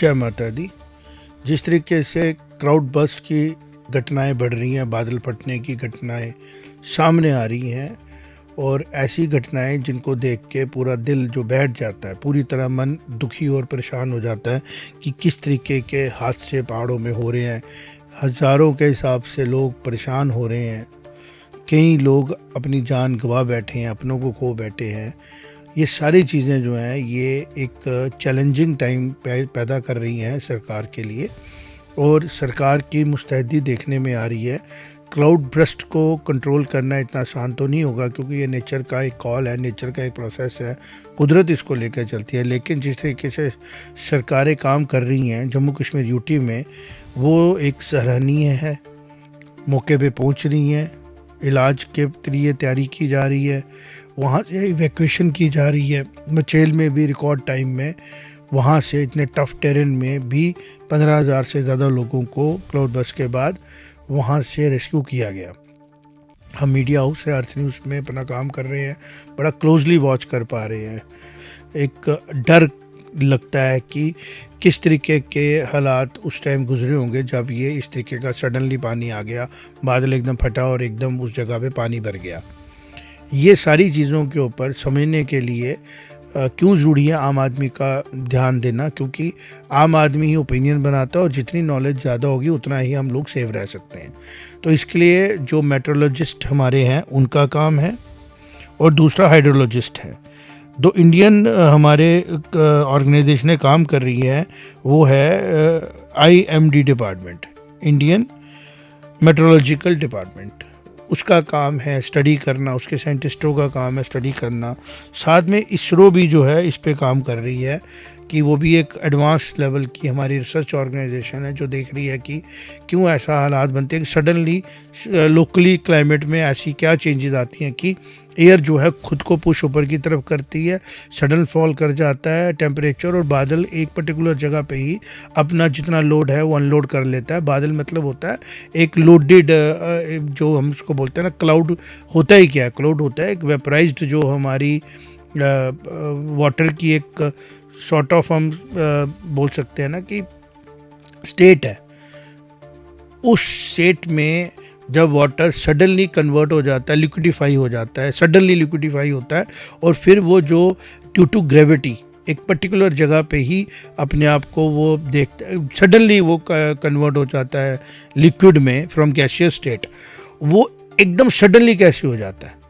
जय माता दी। जिस तरीके से क्राउड बर्स्ट की घटनाएं बढ़ रही हैं, बादल फटने की घटनाएं सामने आ रही हैं और ऐसी घटनाएं जिनको देख के पूरा दिल जो बैठ जाता है, पूरी तरह मन दुखी और परेशान हो जाता है कि किस तरीके के हादसे पहाड़ों में हो रहे हैं। हज़ारों के हिसाब से लोग परेशान हो रहे हैं, कई लोग अपनी जान गंवा बैठे हैं, अपनों को खो बैठे हैं। ये सारी चीज़ें जो हैं ये एक चैलेंजिंग टाइम पैदा कर रही हैं सरकार के लिए, और सरकार की मुस्तैदी देखने में आ रही है। क्लाउड बर्स्ट को कंट्रोल करना इतना आसान तो नहीं होगा, क्योंकि ये नेचर का एक कॉल है, नेचर का एक प्रोसेस है, कुदरत इसको लेकर चलती है। लेकिन जिस तरीके से सरकारें काम कर रही हैं जम्मू कश्मीर यूटी में, वो एक सराहनीय है। मौके पे पहुंच रही हैं, इलाज के लिए तैयारी की जा रही है, वहाँ से इवैक्यूएशन की जा रही है। मचेल में भी रिकॉर्ड टाइम में वहाँ से इतने टफ टेरेन में भी 15,000 से ज़्यादा लोगों को क्लाउड बर्स्ट के बाद वहाँ से रेस्क्यू किया गया। हम मीडिया हाउस है अर्थ न्यूज़ में अपना काम कर रहे हैं, बड़ा क्लोजली वॉच कर पा रहे हैं। एक डर लगता है कि किस तरीके के हालात उस टाइम गुजरे होंगे जब ये इस तरीके का सडनली पानी आ गया, बादल एकदम फटा और एकदम उस जगह पे पानी भर गया। ये सारी चीज़ों के ऊपर समझने के लिए क्यों ज़रूरी है आम आदमी का ध्यान देना, क्योंकि आम आदमी ही ओपिनियन बनाता है और जितनी नॉलेज ज़्यादा होगी उतना ही हम लोग सेफ रह सकते हैं। तो इसके लिए जो मेट्रोलॉजिस्ट हमारे हैं उनका काम है, और दूसरा हाइड्रोलॉजिस्ट है। दो इंडियन हमारे ऑर्गेनाइजेशनें ने काम कर रही है, वो है IMD department, Indian meteorological department. उसका काम है स्टडी करना, उसके साइंटिस्टों का काम है स्टडी करना। साथ में इसरो भी जो है इस पे काम कर रही है कि वो भी एक एडवांस लेवल की हमारी रिसर्च ऑर्गेनाइजेशन है जो देख रही है कि क्यों ऐसा हालात बनते हैं कि सडनली लोकली क्लाइमेट में ऐसी क्या चेंजेस आती हैं कि एयर जो है खुद को पुश ऊपर की तरफ करती है, सडन फॉल कर जाता है टेम्परेचर, और बादल एक पर्टिकुलर जगह पे ही अपना जितना लोड है वो अनलोड कर लेता है। बादल मतलब होता है एक लोडेड, जो हम उसको बोलते हैं ना, क्लाउड होता ही क्या है? क्लाउड होता है एक वेपराइज्ड, जो हमारी वाटर की एक सॉर्ट ऑफ हम बोल सकते हैं ना कि स्टेट है। उस स्टेट में जब वाटर सडनली कन्वर्ट हो जाता है, लिक्विडिफाई हो जाता है, सडनली लिक्विडिफाई होता है, और फिर वो जो ड्यू टू ग्रेविटी एक पर्टिकुलर जगह पे ही अपने आप को वो देखता है, सडनली वो कन्वर्ट हो जाता है लिक्विड में फ्रॉम गैसियस स्टेट। वो एकदम सडनली कैसे हो जाता है?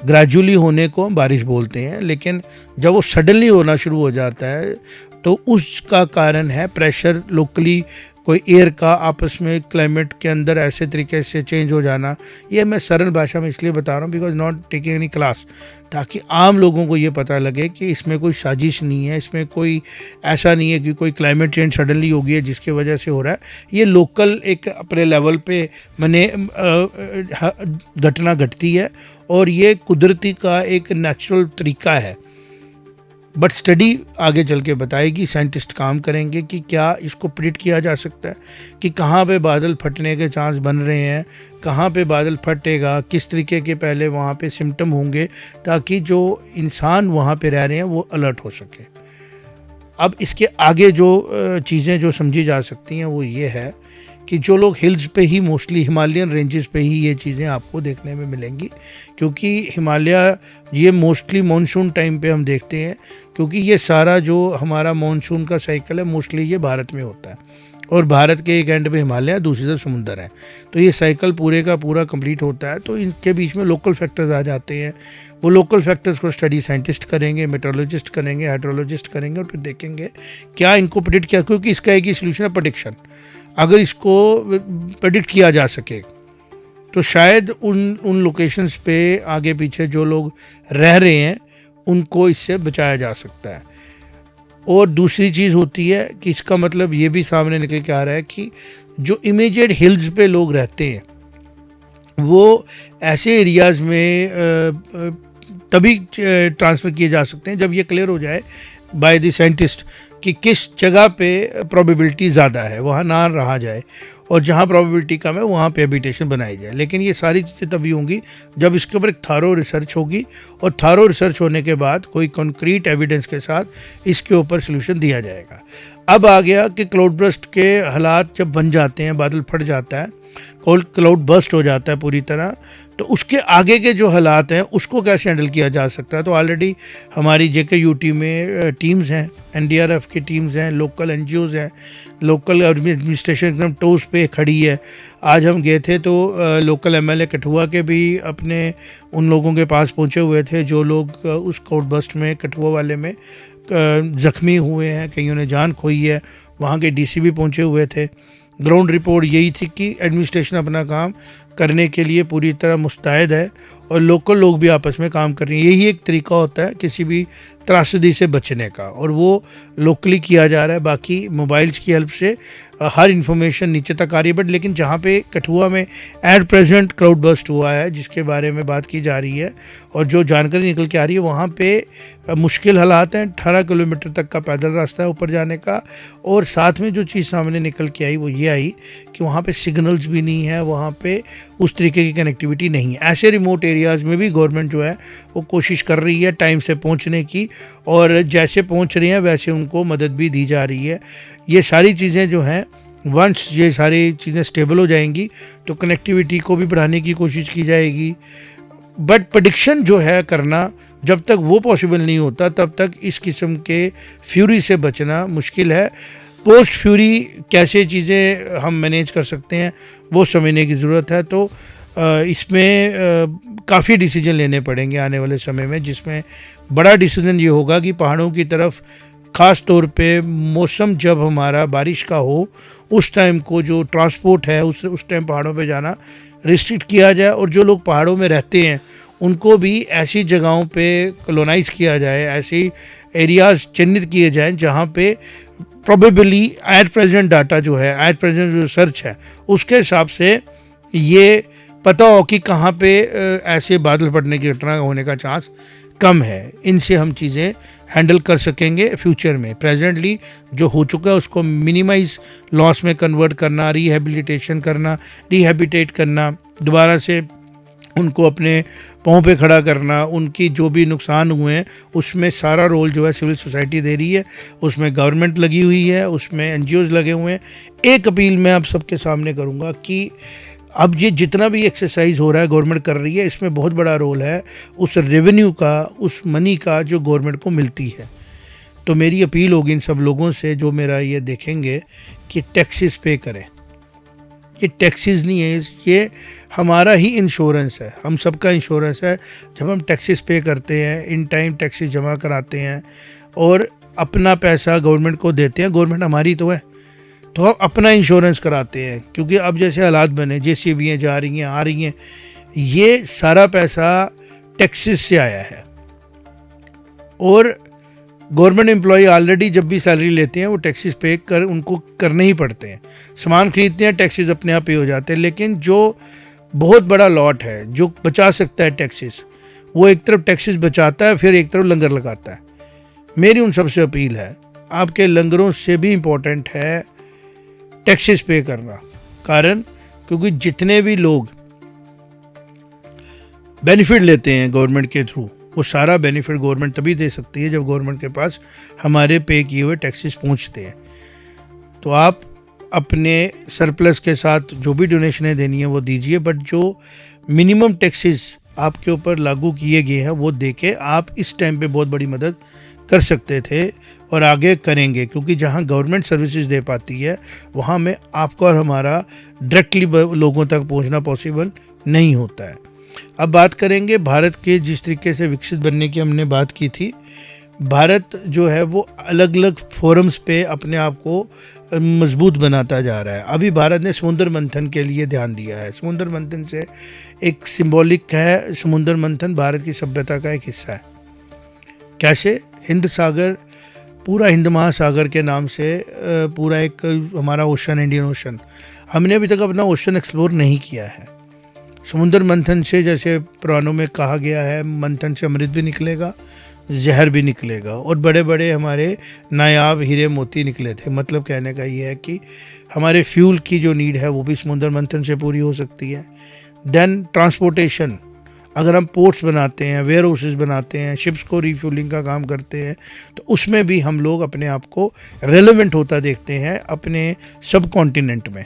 ग्रेजुअली होने को हम बारिश बोलते हैं, लेकिन जब वो सडनली होना शुरू हो जाता है तो उसका कारण है प्रेशर लोकली, कोई एयर का आपस में क्लाइमेट के अंदर ऐसे तरीके से चेंज हो जाना। ये मैं सरल भाषा में इसलिए बता रहा हूँ because not taking any class, ताकि आम लोगों को ये पता लगे कि इसमें कोई साजिश नहीं है, इसमें कोई ऐसा नहीं है कि कोई क्लाइमेट चेंज सडनली हो गई है जिसकी वजह से हो रहा है। ये लोकल एक अपने लेवल पे मैंने घटना घटती है, और ये कुदरती का एक नेचुरल तरीका है। बट स्टडी आगे चल के बताएगी, साइंटिस्ट काम करेंगे कि क्या इसको प्रिडिक्ट किया जा सकता है कि कहाँ पे बादल फटने के चांस बन रहे हैं, कहाँ पे बादल फटेगा, किस तरीके के पहले वहाँ पे सिम्टम होंगे, ताकि जो इंसान वहाँ पे रह रहे हैं वो अलर्ट हो सके। अब इसके आगे जो चीज़ें जो समझी जा सकती हैं वो ये है कि जो लोग हिल्स पे ही, मोस्टली हिमालयन रेंजेस पे ही ये चीज़ें आपको देखने में मिलेंगी, क्योंकि हिमालय ये मोस्टली मानसून टाइम पे हम देखते हैं, क्योंकि ये सारा जो हमारा मानसून का साइकिल है मोस्टली ये भारत में होता है, और भारत के एक एंड पे हिमालय, दूसरी तरफ समुंदर है। तो ये साइकिल पूरे का पूरा कंप्लीट होता है। तो इनके बीच में लोकल फैक्टर्स आ जाते हैं। वो लोकल फैक्टर्स को स्टडी साइंटिस्ट करेंगे, मेट्रोलॉजिस्ट करेंगे, हाइड्रोलॉजिस्ट करेंगे, और फिर देखेंगे क्या इनको प्रेडिक्ट किया, क्योंकि इसका एक ही सोल्यूशन है, प्रेडिक्शन। अगर इसको प्रेडिक्ट किया जा सके तो शायद उन लोकेशंस पे आगे पीछे जो लोग रह रहे हैं उनको इससे बचाया जा सकता है। और दूसरी चीज़ होती है कि इसका मतलब ये भी सामने निकल के आ रहा है कि जो इमीडिएट हिल्स पे लोग रहते हैं वो ऐसे एरियाज़ में तभी ट्रांसफ़र किए जा सकते हैं जब ये क्लियर हो जाए बाय द साइंटिस्ट कि किस जगह पे प्रोबेबिलिटी ज़्यादा है, वहाँ ना रहा जाए। और जहाँ प्रोबेबिलिटी कम है वहाँ पे हैबिटेशन बनाई जाए। लेकिन ये सारी चीज़ें तभी होंगी जब इसके ऊपर एक थारो रिसर्च होगी, और थारो रिसर्च होने के बाद कोई कॉन्क्रीट एविडेंस के साथ इसके ऊपर सोल्यूशन दिया जाएगा। अब आ गया कि क्लाउड बर्स्ट के हालात जब बन जाते हैं, बादल फट जाता है, क्लाउड बर्स्ट हो जाता है पूरी तरह, तो उसके आगे के जो हालात हैं उसको कैसे हैंडल किया जा सकता है। तो ऑलरेडी हमारी JKUT में टीम्स हैं, NDRF की टीम्स हैं, लोकल NGOs हैं, लोकल एडमिनिस्ट्रेशन एकदम टोस पे खड़ी है। आज हम गए थे तो लोकल MLA कठुआ के भी अपने उन लोगों के पास पहुंचे हुए थे जो लोग उस क्लाउड बर्स्ट में, कठुआ वाले में ज़ख्मी हुए हैं, कईयों ने जान खोई है। वहाँ के DC भी पहुँचे हुए थे। ग्राउंड रिपोर्ट यही थी कि एडमिनिस्ट्रेशन अपना काम करने के लिए पूरी तरह मुस्तैद है और लोकल लोग भी आपस में काम कर रहे हैं। यही एक तरीका होता है किसी भी त्रासदी से बचने का, और वो लोकली किया जा रहा है। बाकी मोबाइल्स की हेल्प से हर इंफॉर्मेशन नीचे तक आ रही है। बट लेकिन जहाँ पे कठुआ में एट प्रेजेंट क्लाउड बर्स्ट हुआ है, जिसके बारे में बात की जा रही है और जो जानकारी निकल के आ रही है, वहाँ पे मुश्किल हालात हैं। 18 किलोमीटर तक का पैदल रास्ता है ऊपर जाने का। और साथ में जो चीज़ सामने निकल के आई वो ये आई कि वहाँ पे सिग्नल्स भी नहीं है, वहाँ पे उस तरीके की कनेक्टिविटी नहीं है। ऐसे रिमोट एरियाज़ में भी गवर्नमेंट जो है वो कोशिश कर रही है टाइम से पहुँचने की, और जैसे पहुँच रही हैं वैसे उनको मदद भी दी जा रही है। ये सारी चीज़ें जो हैं, वंस ये सारी चीज़ें स्टेबल हो जाएंगी तो कनेक्टिविटी को भी बढ़ाने की कोशिश की जाएगी। बट प्रेडिक्शन जो है करना, जब तक वो पॉसिबल नहीं होता तब तक इस किस्म के फ्यूरी से बचना मुश्किल है। पोस्ट फ्यूरी कैसे चीज़ें हम मैनेज कर सकते हैं वो समझने की ज़रूरत है। तो इसमें काफ़ी डिसीजन लेने पड़ेंगे आने वाले समय में, जिसमें बड़ा डिसीजन ये होगा कि पहाड़ों की तरफ ख़ास तौर पे मौसम जब हमारा बारिश का हो उस टाइम को जो ट्रांसपोर्ट है उस टाइम पहाड़ों पे जाना रिस्ट्रिक्ट किया जाए, और जो लोग पहाड़ों में रहते हैं उनको भी ऐसी जगहों पे कॉलोनाइज़ किया जाए, ऐसी एरियाज़ चिन्हित किए जाएं जहाँ पे प्रोबेबली एट प्रेजेंट डाटा जो है, एट प्रेजेंट जो सर्च है उसके हिसाब से ये पता हो कि कहाँ पे ऐसे बादल फटने की घटना होने का चांस कम है। इनसे हम चीज़ें हैंडल कर सकेंगे फ्यूचर में। प्रेजेंटली जो हो चुका है उसको मिनिमाइज लॉस में कन्वर्ट करना, रिहेबिलिटेशन करना, रिहेबिटेट करना, दोबारा से उनको अपने पाँव पे खड़ा करना, उनकी जो भी नुकसान हुए हैं उसमें सारा रोल जो है सिविल सोसाइटी दे रही है, उसमें गवर्नमेंट लगी हुई है, उसमें NGOs लगे हुए हैं। एक अपील मैं आप सबके सामने करूँगा कि अब ये जितना भी एक्सरसाइज हो रहा है गवर्नमेंट कर रही है, इसमें बहुत बड़ा रोल है उस रेवेन्यू का, उस मनी का जो गवर्नमेंट को मिलती है। तो मेरी अपील होगी इन सब लोगों से जो मेरा ये देखेंगे कि टैक्सेस पे करें। ये टैक्सेस नहीं है, ये हमारा ही इंश्योरेंस है, हम सबका इंश्योरेंस है। जब हम टैक्सेस पे करते हैं, इन टाइम टैक्सेस जमा कराते हैं और अपना पैसा गवर्नमेंट को देते हैं, गवर्नमेंट हमारी तो है, तो हम अपना इंश्योरेंस कराते हैं। क्योंकि अब जैसे हालात बने, JCBs जा रही हैं, आ रही हैं, ये सारा पैसा टैक्सेस से आया है। और गवर्नमेंट एम्प्लॉय ऑलरेडी जब भी सैलरी लेते हैं वो टैक्सेस पे कर उनको करने ही पड़ते हैं। सामान खरीदते हैं, टैक्सेस अपने आप पे हो जाते हैं। लेकिन जो बहुत बड़ा लॉट है जो बचा सकता है टैक्सेस, वो एक तरफ टैक्सेस बचाता है, फिर एक तरफ लंगर लगाता है। मेरी उन सबसे अपील है, आपके लंगरों से भी इम्पोर्टेंट है टैक्सेस पे करना। कारण क्योंकि जितने भी लोग बेनिफिट लेते हैं गवर्नमेंट के थ्रू, वो सारा बेनिफिट गवर्नमेंट तभी दे सकती है जब गवर्नमेंट के पास हमारे पे किए हुए टैक्सेस पहुंचते हैं। तो आप अपने सरप्लस के साथ जो भी डोनेशनें देनी है वो दीजिए, बट जो मिनिमम टैक्सेस आपके ऊपर लागू किए गए हैं वो देके आप इस टाइम पे बहुत बड़ी मदद कर सकते थे और आगे करेंगे। क्योंकि जहां गवर्नमेंट सर्विसेज दे पाती है वहां में आपका और हमारा डायरेक्टली लोगों तक पहुंचना पॉसिबल नहीं होता है। अब बात करेंगे भारत के, जिस तरीके से विकसित बनने की हमने बात की थी। भारत जो है वो अलग अलग फोरम्स पे अपने आप को मजबूत बनाता जा रहा है। अभी भारत ने समुद्र मंथन के लिए ध्यान दिया है। समुद्र मंथन से एक सिंबॉलिक है, समुद्र मंथन भारत की सभ्यता का एक हिस्सा है। कैसे? हिंद सागर, पूरा हिंद महासागर के नाम से पूरा एक हमारा ओशन, इंडियन ओशन, हमने अभी तक अपना ओशन एक्सप्लोर नहीं किया है। समुद्र मंथन से, जैसे पुराणों में कहा गया है, मंथन से अमृत भी निकलेगा, जहर भी निकलेगा। और बड़े बड़े हमारे नायाब हीरे मोती निकले थे। मतलब कहने का ये है कि हमारे फ्यूल की जो नीड है वो भी समुद्र मंथन से पूरी हो सकती है। देन ट्रांसपोर्टेशन, अगर हम पोर्ट्स बनाते हैं, वेयर हाउसेस बनाते हैं, शिप्स को रिफ्यूलिंग का काम करते हैं, तो उसमें भी हम लोग अपने आप को रेलेवेंट होता देखते हैं अपने सब कॉन्टिनेंट में।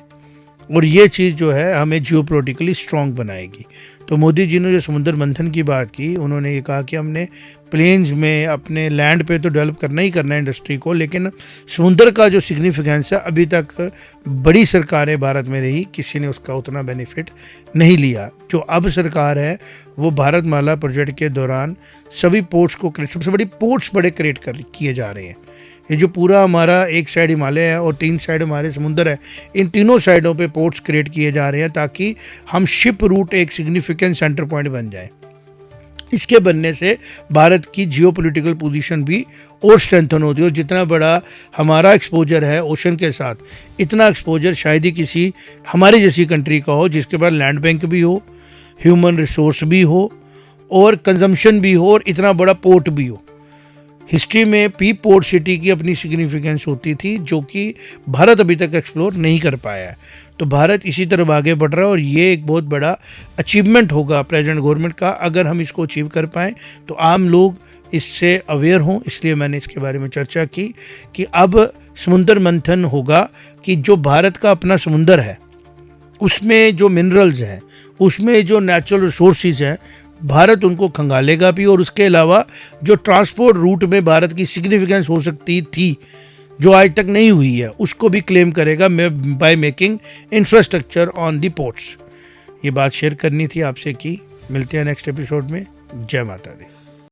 और ये चीज़ जो है हमें जियोपॉलिटिकली स्ट्रॉन्ग बनाएगी। तो मोदी जी ने जो समुद्र मंथन की बात की, उन्होंने ये कहा कि हमने प्लेन्स में अपने लैंड पे तो डेवलप करना ही करना है इंडस्ट्री को, लेकिन समुद्र का जो सिग्निफिकेंस है अभी तक बड़ी सरकारें भारत में रही, किसी ने उसका उतना बेनिफिट नहीं लिया। जो अब सरकार है वो भारतमाला प्रोजेक्ट के दौरान सभी पोर्ट्स को, सबसे बड़ी पोर्ट्स बड़े क्रिएट किए जा रहे हैं। ये जो पूरा हमारा एक साइड हिमालय है और 3 साइड हमारे समुंदर है, इन तीनों साइडों पे पोर्ट्स क्रिएट किए जा रहे हैं ताकि हम शिप रूट एक सिग्निफिकेंट सेंटर पॉइंट बन जाए। इसके बनने से भारत की जियोपॉलिटिकल पोजीशन भी और स्ट्रेंथन होती है। और जितना बड़ा हमारा एक्सपोजर है ओशन के साथ, इतना एक्सपोजर शायद ही किसी हमारी जैसी कंट्री का हो जिसके पास लैंड बैंक भी हो, ह्यूमन रिसोर्स भी हो और कंजम्पशन भी हो और इतना बड़ा पोर्ट भी हो। हिस्ट्री में पी पोर्ट सिटी की अपनी सिग्निफिकेंस होती थी जो कि भारत अभी तक एक्सप्लोर नहीं कर पाया है। तो भारत इसी तरफ आगे बढ़ रहा है और ये एक बहुत बड़ा अचीवमेंट होगा प्रेजेंट गवर्नमेंट का। अगर हम इसको अचीव कर पाएँ तो आम लोग इससे अवेयर हों, इसलिए मैंने इसके बारे में चर्चा की कि अब समुद्र मंथन होगा कि जो भारत का अपना समुंदर है उसमें जो मिनरल्स हैं, उसमें जो नेचुरल रिसोर्सेज हैं, भारत उनको खंगालेगा भी। और उसके अलावा जो ट्रांसपोर्ट रूट में भारत की सिग्निफिकेंस हो सकती थी जो आज तक नहीं हुई है, उसको भी क्लेम करेगा by making infrastructure on the ports. ये बात शेयर करनी थी आपसे की। मिलते हैं नेक्स्ट एपिसोड में। जय माता दी।